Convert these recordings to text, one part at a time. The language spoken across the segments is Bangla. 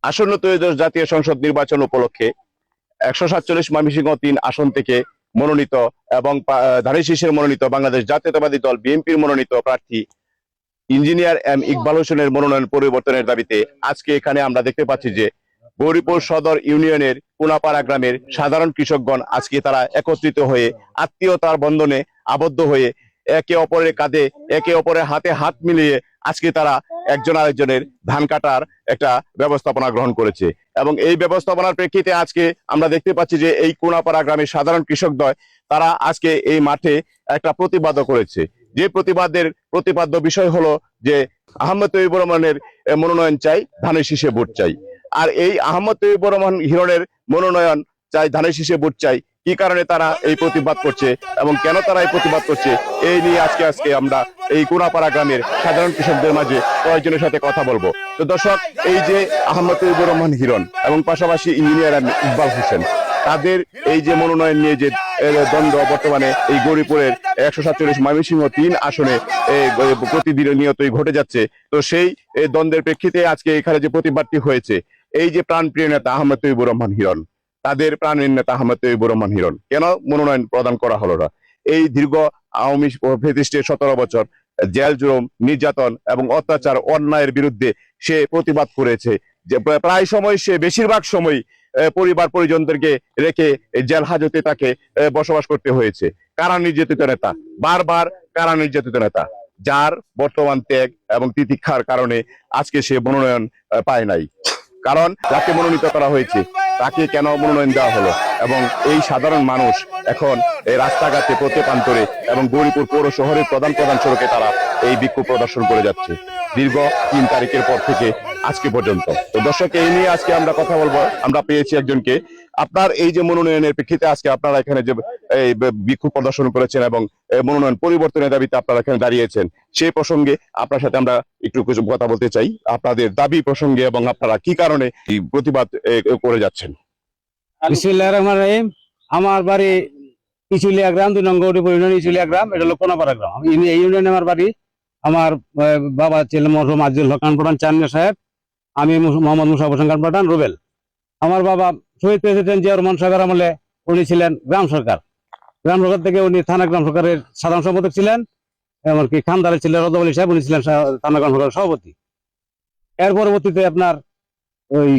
আসন্ন ত্রয়োদশ জাতীয় সংসদ নির্বাচন উপলক্ষে 147 ময়মনসিংহ 3 আসন থেকে মনোনীত এবং ধানের শীষের মনোনীত বাংলাদেশ জাতীয়তাবাদী দল বিএনপির মনোনীত প্রার্থী ইঞ্জিনিয়ার এম ইকবাল হোসেনের মনোনয়ন পরিবর্তনের দাবিতে আজকে এখানে আমরা দেখতে পাচ্ছি যে গৌরীপুর সদর ইউনিয়নের কোনাপাড়া গ্রামের সাধারণ কৃষকগণ আজকে তারা একত্রিত হয়ে আত্মীয়তার বন্ধনে আবদ্ধ হয়ে একে অপরের কাঁধে একে অপরের হাতে হাত মিলিয়ে আজকে তারা একজন আরেকজনের ধান কাটার একটা ব্যবস্থাপনা গ্রহণ করেছে এবং এই ব্যবস্থাপনার প্রেক্ষিতে আজকে আমরা দেখতে পাচ্ছি যে এই কোনাপাড়া গ্রামের সাধারণ কৃষকদ্বয় তারা আজকে এই মাঠে একটা প্রতিবাদও করেছে। যে প্রতিপাদ্য বিষয় হলো যে আহমদ তৈয়বুর রহমানের মনোনয়ন চাই, ধানের শীষে ভোট চাই। আর এই আহমদ তৈয়বুর রহমান হিরণের মনোনয়ন চাই, ধানের শীষে ভোট চাই, কি কারণে তারা এই প্রতিবাদ করছে এবং কেন তারা এই প্রতিবাদ করছে এই নিয়ে আজকে আমরা এই কোনাপাড়া গ্রামের সাধারণ কৃষকদের মাঝে কয়েকজনের সাথে কথা বলবো। তো দর্শক, এই যে আহমদ তৈয়বুর রহমান হিরণ এবং পাশাপাশি ইঞ্জিনিয়ার ইকবাল হোসেন, তাদের এই যে মনোনয়ন নিয়ে যে দ্বন্দ্ব বর্তমানে এই গৌরীপুরের 147 ময়মনসিংহ 3 আসনে প্রতিনিয়তই ঘটে যাচ্ছে। তো সেই দ্বন্দ্বের প্রেক্ষিতে আজকে এখানে যে প্রতিবাদটি হয়েছে, এই যে প্রাণপ্রিয় নেতা আহমদ তৈয়বুর রহমান হিরণ, তাদের প্রাণের নেতা আহমদ তৈয়বুর রহমান হিরণ কেন মনোনয়ন প্রদান করা হলো না? এই দীর্ঘ আওয়ামী ফ্যাসিস্টের 17 বছর জেল জুলুম, নির্যাতন এবং অত্যাচার অন্যায়ের বিরুদ্ধে সে প্রতিবাদ করেছে। যে প্রায় সময় সে বেশিরভাগ সময় পরিবার পরিজনদেরকে রেখে জেল হাজতে তাকে বসবাস করতে হয়েছে। কারা নির্যাতিত নেতা, বারবার কারা নির্যাতিত নেতা, যার বর্তমান ত্যাগ এবং তিতিক্ষার কারণে আজকে সে মনোনয়ন পায় নাই। কারণ যাকে মনোনীত করা হয়েছে তাকে কেন মনোনয়ন দেওয়া হলো? এবং এই সাধারণ মানুষ এখন এই রাস্তাঘাটে পথে প্রান্তরে এবং গৌরীপুর পৌর শহরের প্রধান সড়কে তারা এই বিক্ষোভ প্রদর্শন করে যাচ্ছে দীর্ঘ 3 তারিখের পর থেকে আজকে পর্যন্ত। তো দর্শক, এই নিয়ে আজকে আমরা কথা বলবো। আমরা পেয়েছি একজনকে। আপনার এই যে মনোনয়নের প্রেক্ষিতে আজকে আপনারা এখানে যে এই বিক্ষোভ প্রদর্শন করেছেন এবং মনোনয়ন পরিবর্তনের দাবিতে আপনারা এখানে দাঁড়িয়েছেন, সেই প্রসঙ্গে আপনার সাথে আমরা একটু কিছু কথা বলতে চাই, আপনাদের দাবি প্রসঙ্গে এবং আপনারা কি কারণে এই প্রতিবাদ করে যাচ্ছেন। বিসমিল্লাহির রহমানির রহিম। আমার বাড়ি ইচুলিয়া গ্রাম, 2 নং গৌরীপুর ইউনিয়ন ইচুলিয়া গ্রাম। এটা হলো কোনাপাড়া গ্রাম। এই ইউনিয়নে আমার বাড়ি। আমার বাবা ছিলেন মরহুম আজিজুল হক খান প্রধান চান্না সাহেব, আমি মোহাম্মদ মুশারফ হোসেন খান প্রধান রুবেল। আমার বাবা শহীদ প্রেসিডেন্ট জিয়া রহমান সাহেবের আমলে উনি ছিলেন গ্রাম সরকার থেকে উনি থানা গ্রাম সরকারের সাধারণ সম্পাদক ছিলেন। এমনকি খানদারে ছিলেন রজব আলী সাহেব, উনি ছিলেন থানা গ্রাম সরকারের সভাপতি। এর পরবর্তীতে আপনার ওই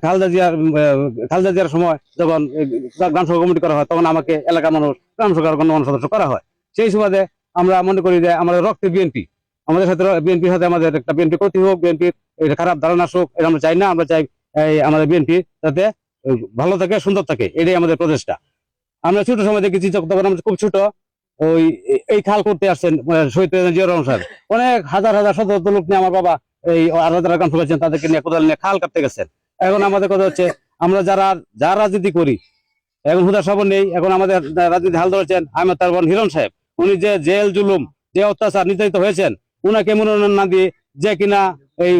খালেদা জিয়ার সময় যখন গ্রাম সভা কমিটি করা হয়, তখন আমাকে এলাকার মানুষ গ্রাম সরকার গণমান্য সদস্য করা হয়। সেই সুবাদে আমরা মনে করি যে আমাদের রক্তে বিএনপি, আমাদের সাথে বিএনপির সাথে আমাদের একটা বিএনপি ক্ষতি হোক, বিএনপির খারাপ ধারণা আসুক, এটা আমরা চাই না। আমরা চাই আমাদের বিএনপি যাতে ভালো থাকে, সুন্দর থাকে, এটাই আমাদের প্রচেষ্টা। আমরা ছোট সময় দেখেছি, তখন আমরা খুব ছোট, ওই এই খাল করতে আসছেন শহীদ প্রেসিডেন্ট জিয়া রহমান সাহেব, অনেক হাজার হাজার শত শত লোক নিয়ে আমার বাবা এই আলাদা গ্রাম সভাছেন, তাদেরকে নিয়ে কোদাল নিয়ে খাল কাটতে গেছেন। এখন আমাদের কথা হচ্ছে, আমরা যারা রাজনীতি করি, এখন হুদা সাবন নেই, এখন আমাদের রাজনীতি হাল ধরেছেন আহমেদ তারবন হিরণ সাহেব। উনি যে জেল জুলুম, যে অত্যাচার নির্যাতিত হয়েছেন, উনাকে মনোনয়ন না দিয়ে যে কিনা এই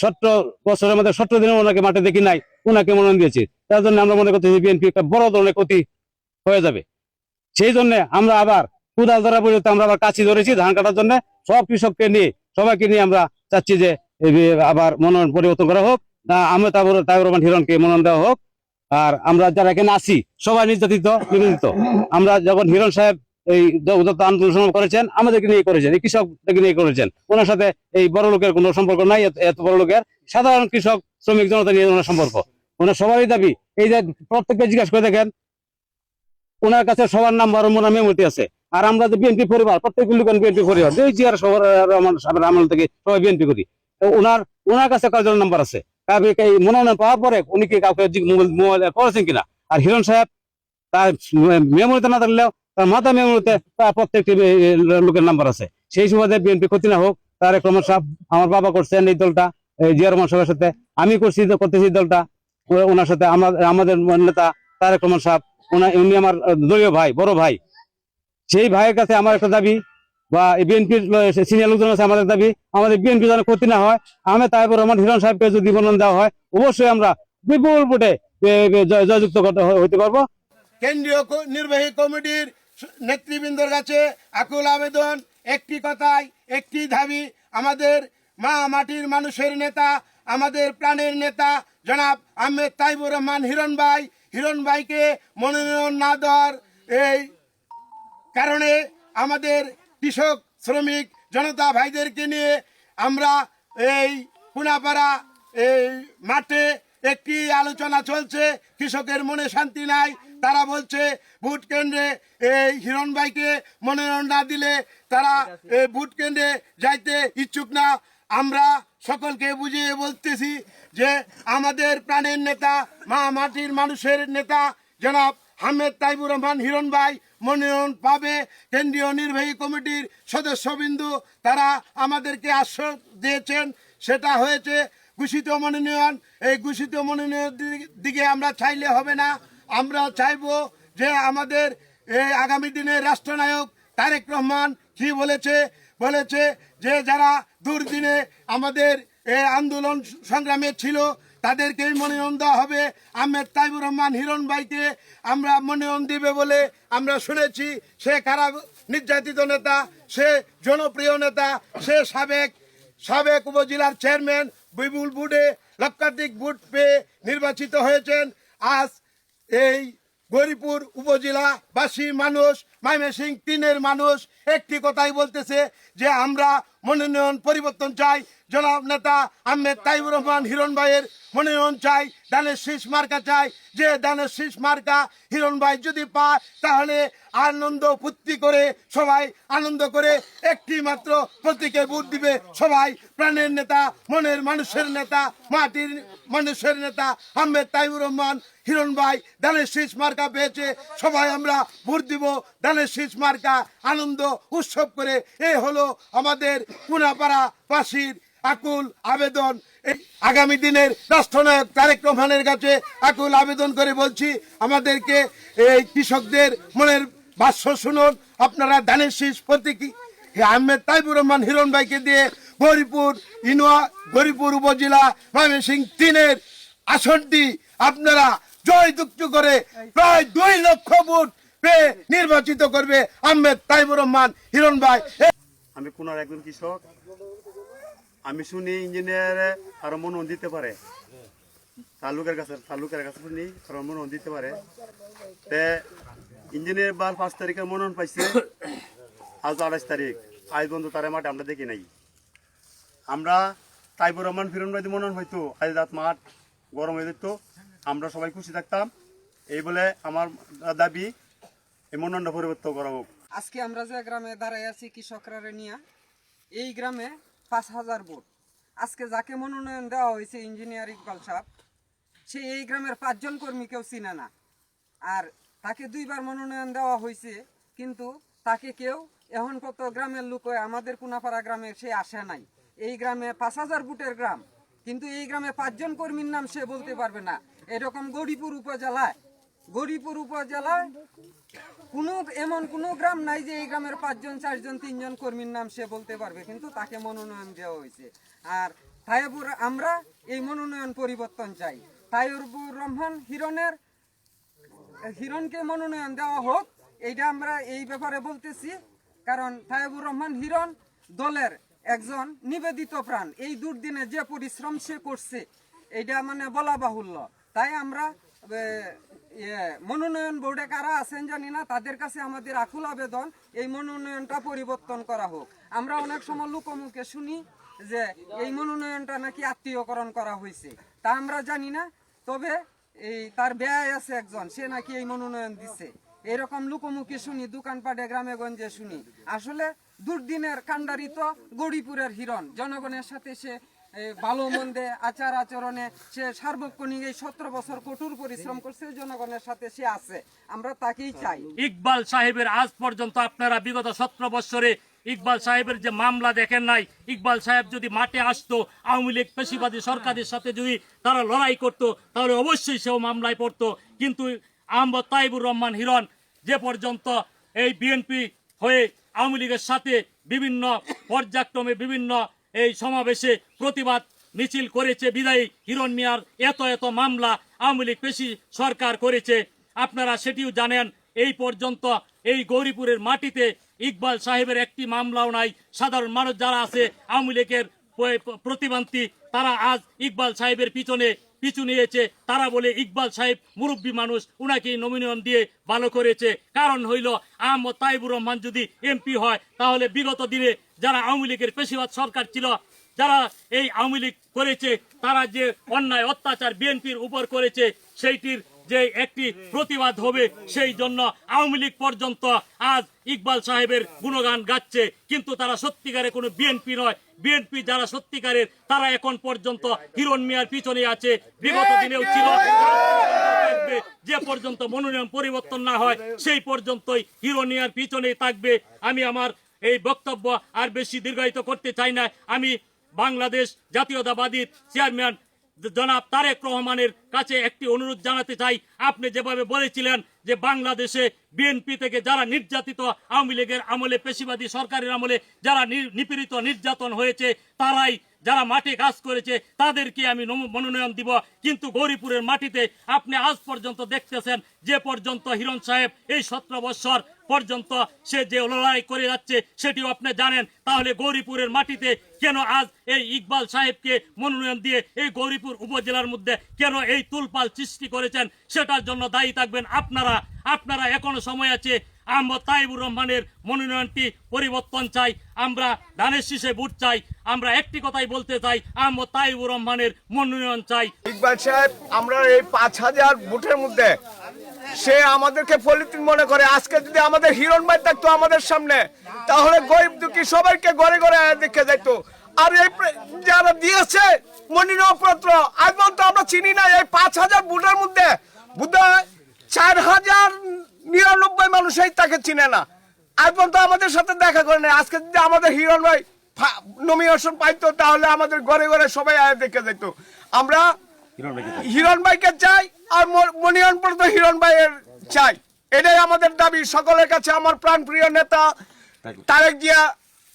17 বছরের মধ্যে 17 দিনে ওনাকে মাঠে দেখি নাই, উনাকে মনোনয়ন দিয়েছি। তার জন্য আমরা মনে করতেছি বিএনপি একটা বড় ধরনের ক্ষতি হয়ে যাবে। সেই জন্য আমরা আবার কুদাল ধরার পরিবর্তে আমরা আবার কাছি ধরেছি ধান কাটার জন্য। সব কৃষককে নিয়ে, সবাইকে নিয়ে আমরা চাচ্ছি যে আবার মনোনয়ন পরিবর্তন করা হোক, না আহমেদ তাইবুর রহমান হিরণকে মনোনয়ন দেওয়া হোক। আর আমরা যারা এখানে আছি সবাই নির্যাতিত নিবেদিত। আমরা যখন হিরণ সাহেব এই আন্দোলন করেছেন, আমাদেরকে নিয়ে করেছেন, এই কৃষকদেরকে নিয়ে করেছেন। ওনার সাথে এই বড় লোকের কোনো সম্পর্ক নাই। এত বড় লোকের সাধারণ কৃষক শ্রমিক জনতা নিয়ে ওনার সম্পর্ক। ওনার সবারই দাবি, এই যে প্রত্যেককে জিজ্ঞাসা করে দেখেন, ওনার কাছে সবার নাম্বার ওনার মেমোরিটি আছে। আর আমরা যে বিএনপি পরিবার, প্রত্যেক লোক বিএনপি পরিবার, এই জিয়ার সবার আমল থেকে সবাই বিএনপি করি। ওনার কাছে কয়জন নাম্বার আছে, মনোনয়ন পাওয়ার পরে উনি কি কাউকে মোবাইল করেছেন কিনা। আর হিরণ সাহেব তার মেমোরিতে না থাকলেও তার মাথা মেমোরিতে তার প্রত্যেকটি লোকের নাম্বার আছে। সেই সুবাদে বিএনপি ক্ষতি না হোক, তার রহমান সাহেব আমার বাবা করছেন এই দলটা জিয়া রহমান সাহেবের সাথে, আমি করতেছি দলটা ওনার সাথে। আমাদের নেতা তারেক রহমান সাহেব, উনি আমার দলীয় ভাই, বড় ভাই। সেই ভাইয়ের কাছে আমার একটা দাবি, বা বিএনপির সিনিয়র লোকজন আছে, আমাদের দাবি আমাদের বিএনপি যেন ক্ষতি না হয়। আহমেদ তাইবুর রহমান হিরণ সাহেবকে যদি মনোনয়ন দেওয়া হয়, অবশ্যই আমরা বিপুল ভোটে জয়যুক্ত হতে পারবো। কেন্দ্রীয় নির্বাহী কমিটির নেতৃবৃন্দের কাছে আকুল আবেদন, একটি কথায় একটি দাবি, আমাদের মা মাটির মানুষের নেতা আমাদের প্রাণের নেতা জনাব আহমেদ তাইবুর রহমান হিরণ ভাইকে মনোনয়ন না দেওয়ার এই কারণে আমাদের কৃষক শ্রমিক জনতা ভাইদেরকে নিয়ে আমরা এই কুনাপাড়া এই মাঠে একটি আলোচনা চলছে। কৃষকের মনে শান্তি নাই, তারা বলছে ভোট কেন্দ্রে এই হিরণ ভাইকে মনোনয়ন না দিলে তারা এই ভোট কেন্দ্রে যাইতে ইচ্ছুক না। আমরা সকলকে বুঝিয়ে বলতেছি যে আমাদের প্রাণের নেতা মাটির মানুষের নেতা জনাব আহমেদ তাইবুর রহমান হিরণ ভাই মনোনয়ন পাবে। কেন্দ্রীয় নির্বাহী কমিটির সদস্যবিন্দু তারা আমাদেরকে আশ্বাস দিয়েছেন, সেটা হয়েছে ঘোষিত মনোনয়ন। এই ঘোষিত মনোনয়নের দিকে আমরা চাইলে হবে না, আমরা চাইব যে আমাদের এই আগামী দিনের রাষ্ট্রনায়ক তারেক রহমান কি বলেছে যে যারা দুর্দিনে আমাদের এই আন্দোলন সংগ্রামে ছিল তাদেরকেই মনোনয়ন দেওয়া হবে। আহমেদ তাইবুর রহমান হিরণ ভাইকে আমরা মনোনয়ন দিবে বলে আমরা শুনেছি। সে খারাপ নির্যাতিত নেতা, সে জনপ্রিয় নেতা, সে সাবেক উপজেলার চেয়ারম্যান, বিপুল ভোটে লক্ষাধিক ভোট পেয়ে নির্বাচিত হয়েছেন। আজ এই গৌরীপুর উপজেলাবাসী মানুষ, ময়মনসিংহ 3-এর মানুষ একটি কথাই বলতেছে যে আমরা মনোনয়ন পরিবর্তন চাই। জনাব নেতা আহমেদ তাইবুর রহমান হিরণ ভাইয়ের মনোনয়ন চাই, দানের শীষ মার্কা চাই। যে দানের শীষ মার্কা হিরণ ভাই যদি পায় তাহলে আনন্দ ফুর্তি করে সবাই আনন্দ করে একটি মাত্র প্রতীকে ভোট দিবে সবাই। প্রাণের নেতা, মনের মানুষের নেতা, মাটির মানুষের নেতা আহমেদ তাইবুর রহমান হিরণ ভাই দানের শীষ মার্কা পেয়েছে, সবাই আমরা ভোট দিব দানের শীষ মার্কা, আনন্দ উৎসব করে। এই হলো আমাদের কুনাপাড়া বাসীর আকুল আবেদন। এই আগামী দিনের রাষ্ট্রনায়ক তারেক রহমানের কাছে আকুল আবেদন করে বলছি, আমাদেরকে এই কৃষকদের মনের ভাষ্য শুনুন। আপনারা ধানের শীষ প্রতীকী আহমেদ তাইবুর রহমান হিরণ ভাইকে দিয়ে গৌরীপুর উপজেলা ময়মনসিংহ 3-এর আসনটি আপনারা জয়যুক্ত করে প্রায় 2 লক্ষ ভোট পেয়ে নির্বাচিত করবে আহমেদ তাইবুর রহমান হিরণ ভাই। আমি কোনার একজন কৃষক, আমি শুনি ইঞ্জিনিয়ার আরো মনোনয়ন দিতে পারে, তালুকের কাছে শুনি আরো মনোনয়ন দিতে পারে। তে ইঞ্জিনিয়ার 5 তারিখে মনোনয়ন পাইছে, আজ 28 তারিখ, আজ বন্ধু তারা মাঠে আমরা দেখি নাই। আমরা তাইবুর রহমান হিরণ ভাই মনোনয়ন হইতো, আজ রাত মাঠ গরম হয়ে যেত, আমরা সবাই খুশি থাকতাম। এই বলে আমার দাবি এই মনোনয়নটা পরিবর্তন করা হোক। আজকে আমরা যে গ্রামে দাঁড়াই আছি কৃষকরা নিয়ে, এই গ্রামে 5000 ভোট। আজকে যাকে মনোনয়ন দেওয়া হয়েছে ইঞ্জিনিয়ার ইকবাল সাহেব, সে এই গ্রামের 5 জন কর্মীকেও চিনে না। আর তাকে 2 বার মনোনয়ন দেওয়া হয়েছে, কিন্তু তাকে কেউ এখন কত গ্রামের লোক আমাদের কুনাপাড়া গ্রামে সে আসে নাই। এই গ্রামে 5000 ভোটের গ্রাম, কিন্তু এই গ্রামে 5 জন কর্মীর নাম সে বলতে পারবে না। এরকম গৌরীপুর উপজেলায় এমন কোনো গ্রাম নাই যে এই গ্রামের 5 জন 4 জন 3 জন কর্মীর নাম সে বলতে পারবে, কিন্তু তাকে মনোনয়ন দেওয়া হয়েছে। আর আমরা এই মনোনয়ন পরিবর্তন চাই। তাইবুর রহমান হিরণকে মনোনয়ন দেওয়া হোক, এইটা আমরা এই ব্যাপারে বলতেছি। কারণ তাইবুর রহমান হিরণ দলের একজন নিবেদিত প্রাণ। এই দুর্দিনে যে পরিশ্রম সে করছে এইটা মানে বলা বাহুল্য। তাই আমরা মনোনয়ন বোর্ডে কারা আছেন জানি না, তাদের কাছে আমাদের আকুল আবেদন এই মনোনয়নটা পরিবর্তন করা হোক। আমরা অনেক সময় লোকমুখে শুনি যে এই মনোনয়নটা নাকি আত্মীয়করণ করা হয়েছে, তা আমরা জানি না। তবে এই তার ব্যয় আছে একজন, সে নাকি এই মনোনয়ন দিচ্ছে, এরকম লোকমুখে শুনি, দোকানপাটে গ্রামে গঞ্জে শুনি। আসলে দুর্দিনের কাণ্ডারিত গৌরীপুরের হিরণ, জনগণের সাথে সে ভালো মন্দে আচার আচরণে সে সার্বক্ষণিক এই 17 বছর কঠোর পরিশ্রম করছে, জনগণের সাথে সে আছে, আমরা তাকেই চাই। ইকবাল সাহেবের আজ পর্যন্ত আপনারা বিগত 17 বছরে ইকবাল সাহেবের যে মামলা দেখেন নাই। ইকবাল সাহেব যদি মাঠে আসতো, আওয়ামী লীগ পেশিবাদী সরকারের সাথে যদি তারা লড়াই করত, তাহলে অবশ্যই সেও মামলায় পড়তো। কিন্তু আহমদ তাইবুর রহমান হিরণ যে পর্যন্ত এই বিএনপি হয়ে আওয়ামী লীগের সাথে বিভিন্ন পর্যায়ক্রমে বিভিন্ন এই সমাবেশে প্রতিবাদ মিছিল করেছে, বিদায়ী হিরণ মিয়ার এত মামলা আওয়ামী লীগ পেশি সরকার করেছে। আপনারা সেটিও জানেন। এই পর্যন্ত এই গৌরীপুরের মাটিতে ইকবাল সাহেবের একটি মামলাও নাই। সাধারণ মানুষ যারা আছে আওয়ামী লীগের প্রতিবন্ধী তারা আজ ইকবাল সাহেবের পিছু নিয়েছে। তারা বলে ইকবাল সাহেব মুরব্বী মানুষ, উনাকে নমিনেশন দিয়ে ভালো করেছে। কারণ হইল আহমদ তাইবুর রহমান যদি এমপি হয় তাহলে বিগত দিনে যারা আওয়ামী লীগের পেশিবাদ সরকার ছিল, যারা এই আওয়ামী লীগ করেছে, তারা যে অন্যায় অত্যাচার বিএনপির উপর করেছে সেইটির যে একটি প্রতিবাদ হবে, সেই জন্য আওয়ামী লীগ পর্যন্ত আজ ইকবাল সাহেবের গুণগান গাচ্ছে। কিন্তু তারা সত্যিকারে কোনো বিএনপি নয়। বিএনপি যারা সত্যিকারের তারা এখন পর্যন্ত হিরণ মিয়ার পিছনে আছে, বিগত দিনেও ছিল, যে পর্যন্ত মনোনয়ন পরিবর্তন না হয় সেই পর্যন্তই হিরণ মিয়ার পিছনেই থাকবে। আমি আমার এই বক্তব্য আর বেশি দীর্ঘায়িত করতে চাই না। আমি বাংলাদেশ জাতীয়তাবাদী চেয়ারম্যান জনাব তারেক রহমানের কাছে একটি অনুরোধ জানাতে চাই। আপনি যেভাবে বলেছিলেন যে বাংলাদেশে বিএনপি থেকে যারা নির্যাতিত, আওয়ামী লীগের আমলে, পেশিবাদী সরকারের আমলে যারা নিপীড়িত নির্যাতন হয়েছে, তারাই যারা মাঠে কাজ করেছে তাদেরকে আমি মনোনয়ন দিব। কিন্তু গৌরীপুরের মাটিতে আপনি আজ পর্যন্ত দেখতেছেন যে পর্যন্ত হিরণ সাহেব এই 17 বছর পর্যন্ত সে যে লড়াই করে যাচ্ছে সেটিও আপনি জানেন। তাহলে গৌরীপুরের মাটিতে কেন আজ এই ইকবাল সাহেবকে মনোনয়ন দিয়ে এই গৌরীপুর উপজেলার মধ্যে কেন এই তুলপাল সৃষ্টি করেছেন, সেটার জন্য দায়ী থাকবেন আপনারা। আপনারা এখনো সময় আছে। আহমদ তাইবুর রহমানের মনোনয়নটি পরিবর্তন চাই, আমরা ধানের শীষে ভোট চাই। আমরা একটি কথাই বলতে চাই, আহমদ তাইবুর রহমানের মনোনয়ন চাই। ইকবাল সাহেব, আমরা এই 5000 ভোটের মধ্যে সে আমাদেরকে পলিথিন মনে করে। আজকে যদি আমাদের হিরণ ভাই থাকতো আমাদের সামনে, তাহলে গরিব দুঃখী সবাইকে ঘরে ঘরে দেখে যাইতো। আর এই যারা দিয়েছে মনোনয়নপত্র আজ পর্যন্ত আমরা চিনি না। এই 5000 ভোটের মধ্যে বোধহয় 4099 মানুষই তাকে চিনে না, আজ পর্যন্ত আমাদের সাথে দেখা করে না। আজকে যদি আমাদের হিরণ ভাই নমিনেশন পাইতো তাহলে আমাদের ঘরে ঘরে সবাই দেখে যেত। আমরা হিরণ ভাইকে চাই আর মনোনয়নপত্র হিরণ ভাইয়ের চাই, এটাই আমাদের দাবি সকলের কাছে। আমার প্রাণপ্রিয় নেতা তারেক জিয়া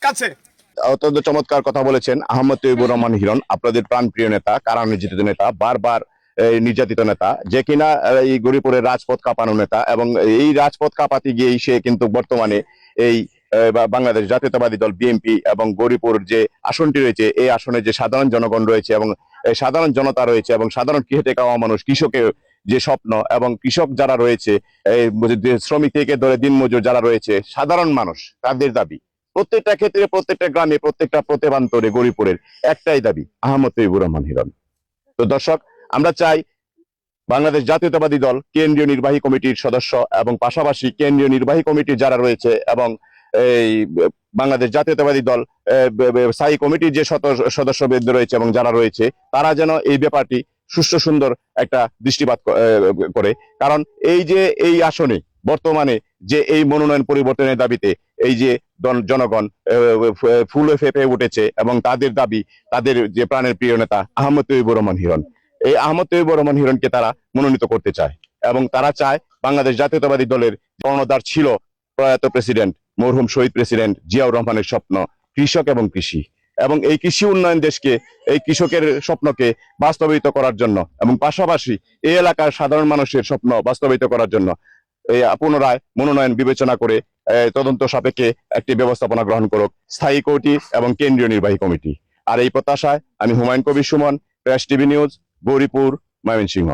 কাছে। অত্যন্ত চমৎকার কথা বলেছেন আহমদ তৈবুর রহমান হিরণ, আপনাদের প্রাণপ্রিয় নেতা, কারা নির্যাতিত নেতা, বারবার নির্যাতিত নেতা, যে কিনা এই গৌরীপুরের রাজপথ কাঁপানো নেতা। এবং এই রাজপথ কাঁপাতে গিয়েই সে কিন্তু বর্তমানে এই বাংলাদেশ জাতীয়তাবাদী দল বিএনপি এবং গৌরীপুর যে আসনটি রয়েছে, এই আসনে যে সাধারণ জনগণ রয়েছে এবং সাধারণ জনতা রয়েছে এবং সাধারণ খেটে খাওয়া মানুষ, কৃষকের যে স্বপ্ন এবং কৃষক যারা রয়েছে, শ্রমিক থেকে ধরে দিনমজুর যারা রয়েছে, সাধারণ মানুষ, তাদের দাবি প্রত্যেকটা ক্ষেত্রে, প্রত্যেকটা গ্রামে, প্রত্যেকটা প্রত্যেকান্তরে গৌরীপুরের একটাই দাবি, আহমদ তৈবুর রহমান হিরণ। তো দর্শক, আমরা চাই বাংলাদেশ জাতীয়তাবাদী দল কেন্দ্রীয় নির্বাহী কমিটির সদস্য এবং পাশাপাশি কেন্দ্রীয় নির্বাহী কমিটির যারা রয়েছে এবং এই বাংলাদেশ জাতীয়তাবাদী দল স্থায়ী কমিটির যে সদস্যবৃন্দ রয়েছে এবং যারা রয়েছে, তারা যেন এই ব্যাপারটি সুষ্ঠু সুন্দর একটা দৃষ্টিপাত করে। কারণ এই যে এই আসনে বর্তমানে যে এই মনোনয়ন পরিবর্তনের দাবিতে এই যে জনগণ ফুলে ফেপে উঠেছে এবং তাদের দাবি, তাদের যে প্রাণের প্রিয় নেতা আহমদ তৈবুর রহমান হিরণ, এই আহমদ তৈবুর রহমান হিরণকে তারা মনোনীত করতে চায়। এবং তারা চায় বাংলাদেশ জাতীয়তাবাদী দলের কর্ণধার ছিল প্রয়াত প্রেসিডেন্ট, মরহুম শহীদ প্রেসিডেন্ট জিয়াউর রহমানের স্বপ্ন কৃষক এবং কৃষি, এবং এই কৃষি উন্নয়ন দেশকে, এই কৃষকের স্বপ্নকে বাস্তবায়িত করার জন্য এবং পাশাপাশি এই এলাকার সাধারণ মানুষের স্বপ্ন বাস্তবায়িত করার জন্য এই পুনরায় মনোনয়ন বিবেচনা করে তদন্ত সাপেক্ষে একটি ব্যবস্থাপনা গ্রহণ করুক স্থায়ী কমিটি এবং কেন্দ্রীয় নির্বাহী কমিটি। আর এই প্রত্যাশায় আমি Humayun Kabir Suman, press TV news, Gouripur, Mymensingh.